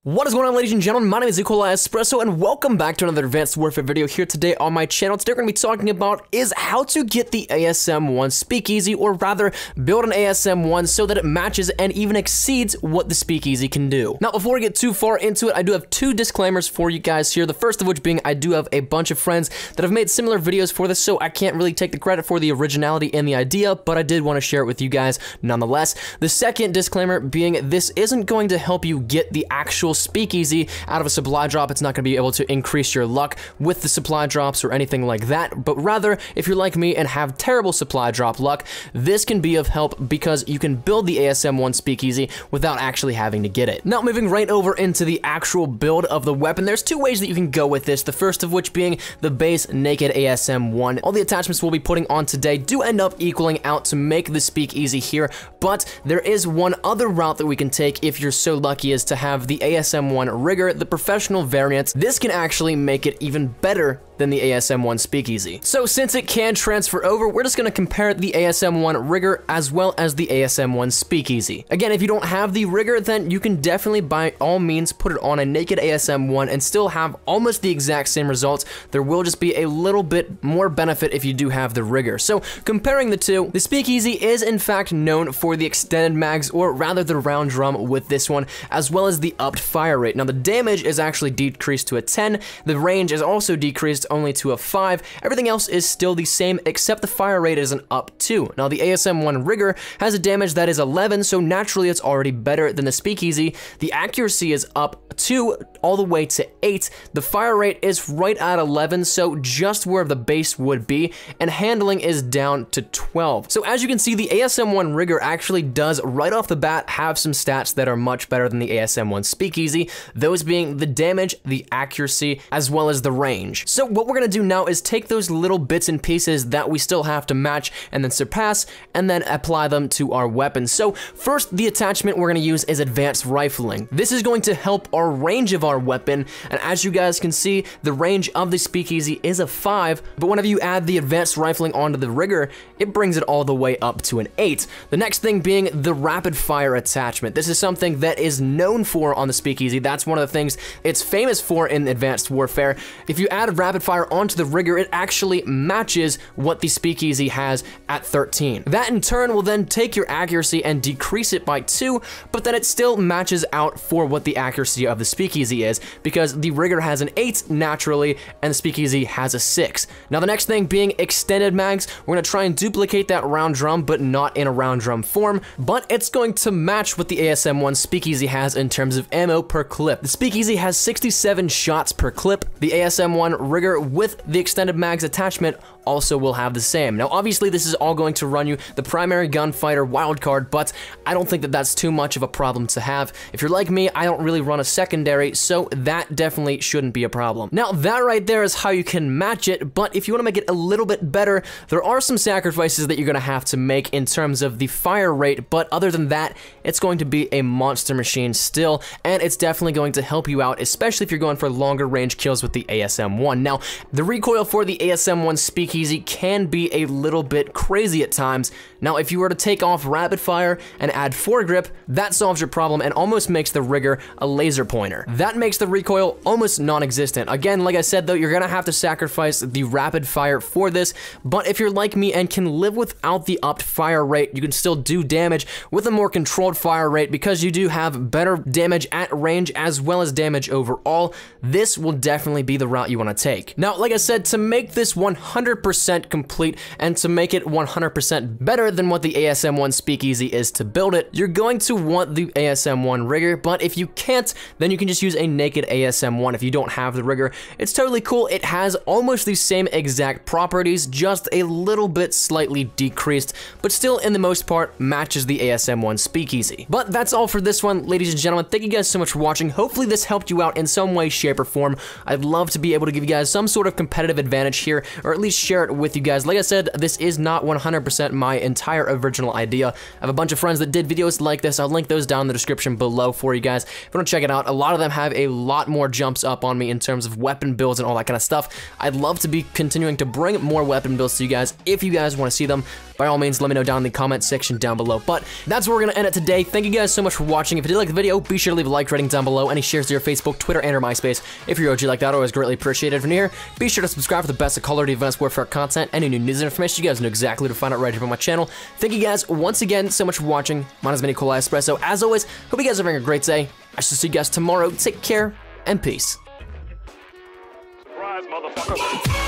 What is going on, ladies and gentlemen? My name is Recoil Espresso, and welcome back to another Advanced Warfare video here today on my channel. Today we're going to be talking about is how to get the ASM1 Speakeasy, or rather, build an ASM1 so that it matches and even exceeds what the Speakeasy can do. Now, before we get too far into it, I do have two disclaimers for you guys here. The first of which being I do have a bunch of friends that have made similar videos for this, so I can't really take the credit for the originality and the idea, but I did want to share it with you guys nonetheless. The second disclaimer being this isn't going to help you get the actual Speakeasy out of a supply drop. It's not going to be able to increase your luck with the supply drops or anything like that, but rather, if you're like me and have terrible supply drop luck, this can be of help because you can build the ASM1 Speakeasy without actually having to get it. Now, moving right over into the actual build of the weapon, there's two ways that you can go with this, the first of which being the base naked ASM1. All the attachments we'll be putting on today do end up equaling out to make the Speakeasy here, but there is one other route that we can take if you're so lucky as to have the ASM1 rigger, the professional variant. This can actually make it even better than the ASM1 Speakeasy. So since it can transfer over, we're just going to compare the ASM1 rigger as well as the ASM1 Speakeasy. Again, if you don't have the rigger, then you can definitely by all means put it on a naked ASM1 and still have almost the exact same results. There will just be a little bit more benefit if you do have the rigger. So comparing the two, the Speakeasy is in fact known for the extended mags, or rather the round drum with this one, as well as the upped fire rate. Now the damage is actually decreased to a 10, the range is also decreased only to a 5, everything else is still the same except the fire rate is an up 2. Now the ASM1 rigger has a damage that is 11, so naturally it's already better than the Speakeasy. The accuracy is up 2 all the way to 8, the fire rate is right at 11, so just where the base would be, and handling is down to 12. So as you can see, the ASM1 rigger actually does right off the bat have some stats that are much better than the ASM1 Speakeasy, those being the damage, the accuracy, as well as the range. So what we're gonna do now is take those little bits and pieces that we still have to match and then surpass, and then apply them to our weapons. So first, the attachment we're gonna use is advanced rifling. This is going to help our range of our weapon, and as you guys can see, the range of the Speakeasy is a 5, but whenever you add the advanced rifling onto the rigger, it brings it all the way up to an 8. The next thing being the rapid fire attachment. This is something that is known for on the Speakeasy. That's one of the things it's famous for in Advanced Warfare. If you add rapid fire onto the rigger, it actually matches what the Speakeasy has at 13. That in turn will then take your accuracy and decrease it by 2, but then it still matches out for what the accuracy of the Speakeasy is, because the rigger has an 8 naturally, and the Speakeasy has a 6. Now the next thing being extended mags, we're gonna try and duplicate that round drum, but not in a round drum form, but it's going to match what the ASM1 Speakeasy has in terms of ammo per clip. The Speakeasy has 67 shots per clip. The ASM1 rigger with the extended mags attachment also will have the same. Now obviously this is all going to run you the primary gunfighter wildcard, but I don't think that that's too much of a problem to have. If you're like me, I don't really run a secondary, so that definitely shouldn't be a problem. Now that right there is how you can match it, but if you want to make it a little bit better, there are some sacrifices that you're going to have to make in terms of the fire rate, but other than that, it's going to be a monster machine still, and it's definitely going to help you out, especially if you're going for longer range kills with the ASM1. Now, the recoil for the ASM1 Speakeasy can be a little bit crazy at times. Now, if you were to take off rapid fire and add foregrip, that solves your problem and almost makes the rigger a laser pointer. That makes the recoil almost non-existent. Again, like I said though, you're gonna have to sacrifice the rapid fire for this, but if you're like me and can live without the upped fire rate, you can still do damage with a more controlled fire rate because you do have better damage at range as well as damage overall. This will definitely be the route you want to take. Now, like I said, to make this 100% complete and to make it 100% better than what the ASM1 Speakeasy is to build it, you're going to want the ASM1 rigger, but if you can't, then you can just use a naked ASM1 if you don't have the rigger. It's totally cool. It has almost the same exact properties, just a little bit slightly decreased, but still in the most part matches the ASM1 Speakeasy. But that's all for this one, ladies and gentlemen. Thank you guys so much for watching. Hopefully this helped you out in some way, shape, or form. I'd love to be able to give you guys some sort of competitive advantage here, or at least share it with you guys. Like I said, this is not 100% my entire original idea. I have a bunch of friends that did videos like this. I'll link those down in the description below for you guys if you want to check it out. A lot of them have a lot more jumps up on me in terms of weapon builds and all that kind of stuff. I'd love to be continuing to bring more weapon builds to you guys if you guys want to see them. by all means, let me know down in the comment section down below. But that's where we're gonna end it today. Thank you guys so much for watching. If you did like the video, be sure to leave a like rating down below. Any shares to your Facebook, Twitter, and or MySpace. If you're OG like that, always greatly appreciated. From here, be sure to subscribe for the best of Call of Duty Advanced Warfare content. Any new news and information, you guys know exactly where to find out right here on my channel. Thank you guys once again so much for watching. My name is Recoil Espresso. As always, hope you guys are having a great day. I shall see you guys tomorrow. Take care and peace. Surprise, motherfucker.